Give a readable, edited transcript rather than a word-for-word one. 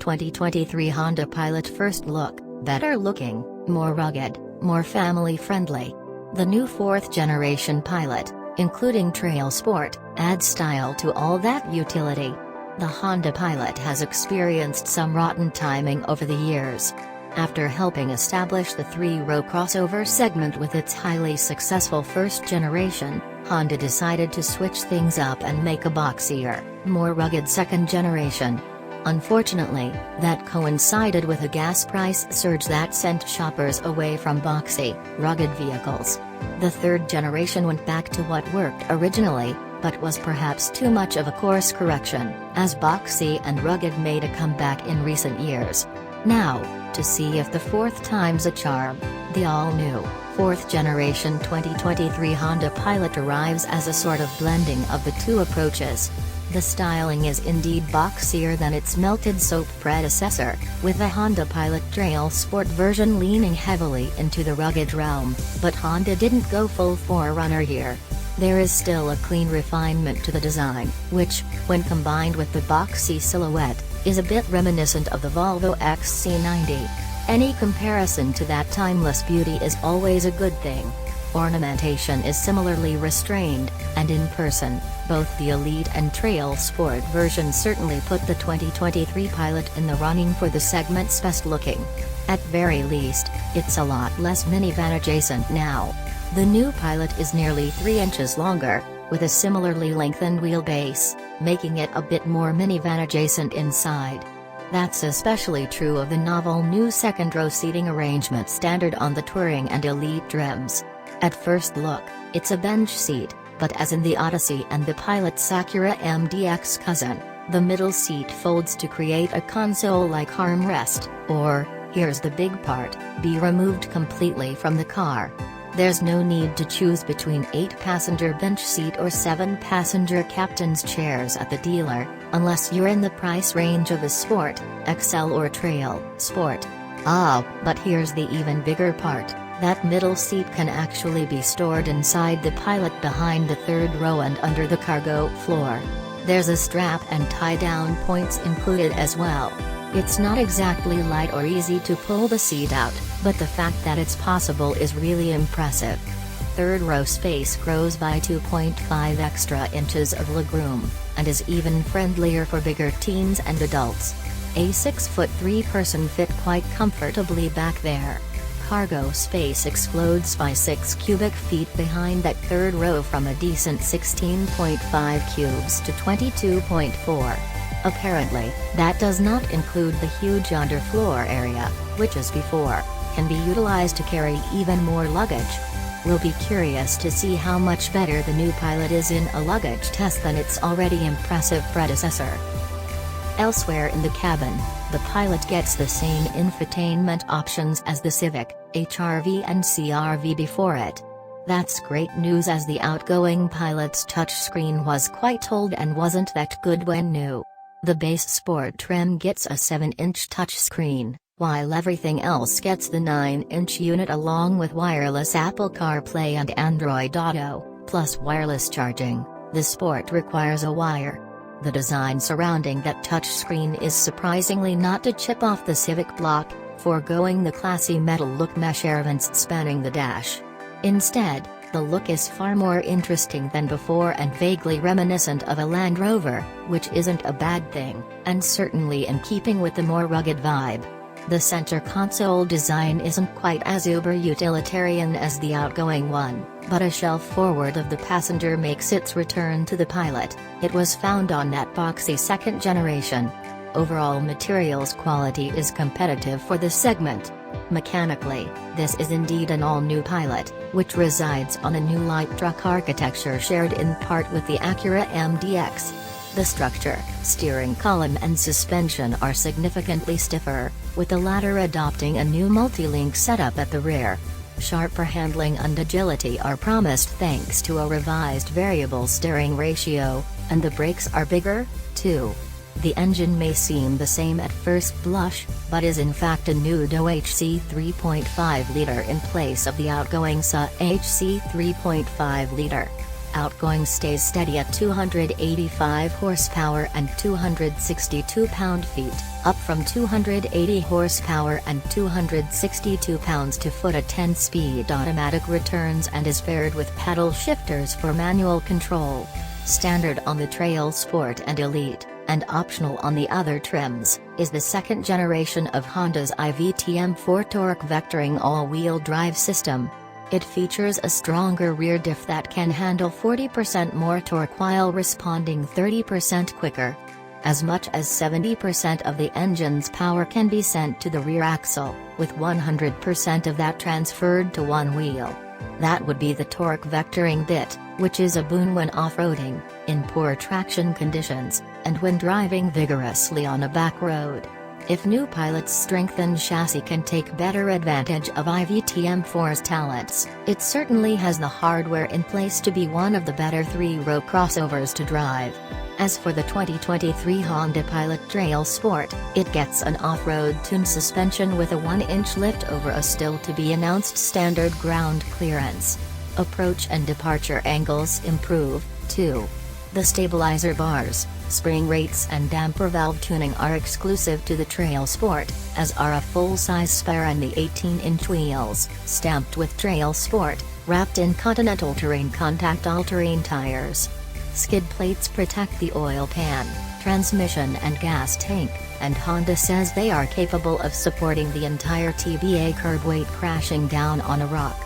2023 Honda Pilot first look, better looking, more rugged, more family-friendly. The new 4th generation Pilot, including TrailSport, adds style to all that utility. The Honda Pilot has experienced some rotten timing over the years. After helping establish the 3-row crossover segment with its highly successful first generation, Honda decided to switch things up and make a boxier, more rugged second generation. Unfortunately, that coincided with a gas price surge that sent shoppers away from boxy, rugged vehicles. The 3rd generation went back to what worked originally, but was perhaps too much of a course correction, as boxy and rugged made a comeback in recent years. Now, to see if the 4th time's a charm, the all-new, 4th generation 2023 Honda Pilot arrives as a sort of blending of the two approaches. The styling is indeed boxier than its melted soap predecessor, with the Honda Pilot TrailSport version leaning heavily into the rugged realm, but Honda didn't go full forerunner here. There is still a clean refinement to the design, which, when combined with the boxy silhouette, is a bit reminiscent of the Volvo XC90. Any comparison to that timeless beauty is always a good thing. Ornamentation is similarly restrained, and in person, both the Elite and TrailSport versions certainly put the 2023 Pilot in the running for the segment's best looking. At very least, it's a lot less minivan adjacent now. The new Pilot is nearly 3 inches longer, with a similarly lengthened wheelbase, making it a bit more minivan adjacent inside. That's especially true of the novel new second-row seating arrangement standard on the Touring and Elite trims. At first look, it's a bench seat, but as in the Odyssey and the Pilot's Acura MDX cousin, the middle seat folds to create a console-like armrest, or, here's the big part, be removed completely from the car. There's no need to choose between 8-passenger bench seat or 7-passenger captain's chairs at the dealer, unless you're in the price range of a Sport, XL or Trail Sport. But here's the even bigger part, that middle seat can actually be stored inside the Pilot behind the 3rd row and under the cargo floor. There's a strap and tie-down points included as well. It's not exactly light or easy to pull the seat out, but the fact that it's possible is really impressive. 3rd row space grows by 2.5 extra inches of legroom, and is even friendlier for bigger teens and adults. A 6-foot 3-person fit quite comfortably back there. Cargo space explodes by 6 cubic feet behind that 3rd row from a decent 16.5 cubes to 22.4. Apparently, that does not include the huge underfloor area, which as before, can be utilized to carry even more luggage. We'll be curious to see how much better the new Pilot is in a luggage test than its already impressive predecessor. Elsewhere in the cabin, the Pilot gets the same infotainment options as the Civic, HR-V and CR-V before it. That's great news, as the outgoing Pilot's touchscreen was quite old and wasn't that good when new. The base Sport trim gets a 7-inch touchscreen, while everything else gets the 9-inch unit along with wireless Apple CarPlay and Android Auto, plus wireless charging. The Sport requires a wire. The design surrounding that touchscreen is surprisingly not to chip off the Civic block, foregoing the classy metal look mesh air vents spanning the dash. Instead, the look is far more interesting than before and vaguely reminiscent of a Land Rover, which isn't a bad thing, and certainly in keeping with the more rugged vibe. The center console design isn't quite as uber-utilitarian as the outgoing one, but a shelf forward of the passenger makes its return to the Pilot. It was found on that boxy 2nd generation. Overall materials quality is competitive for the segment. Mechanically, this is indeed an all-new Pilot, which resides on a new light truck architecture shared in part with the Acura MDX. The structure, steering column and suspension are significantly stiffer, with the latter adopting a new multi-link setup at the rear. Sharper handling and agility are promised thanks to a revised variable steering ratio, and the brakes are bigger, too. The engine may seem the same at first blush, but is in fact a new DOHC 3.5 liter in place of the outgoing SA HC 3.5 liter. Outgoing stays steady at 285 horsepower and 262 pound-feet, up from 280 horsepower and 262 pounds-to-foot. A 10-speed automatic returns and is paired with pedal shifters for manual control. Standard on the TrailSport and Elite, and optional on the other trims, is the second generation of Honda's iVTM4 torque vectoring all-wheel drive system. It features a stronger rear diff that can handle 40% more torque while responding 30% quicker. As much as 70% of the engine's power can be sent to the rear axle, with 100% of that transferred to one wheel. That would be the torque vectoring bit, which is a boon when off-roading, in poor traction conditions, and when driving vigorously on a back road. If new Pilot's strengthened chassis can take better advantage of iVTM4's talents, it certainly has the hardware in place to be one of the better three-row crossovers to drive. As for the 2023 Honda Pilot TrailSport, it gets an off-road tuned suspension with a 1-inch lift over a still-to-be-announced standard ground clearance. Approach and departure angles improve, too. The stabilizer bars, spring rates and damper valve tuning are exclusive to the TrailSport, as are a full-size spare and the 18-inch wheels, stamped with TrailSport, wrapped in Continental Terrain Contact all-terrain tires. Skid plates protect the oil pan, transmission and gas tank, and Honda says they are capable of supporting the entire TBA curb weight crashing down on a rock.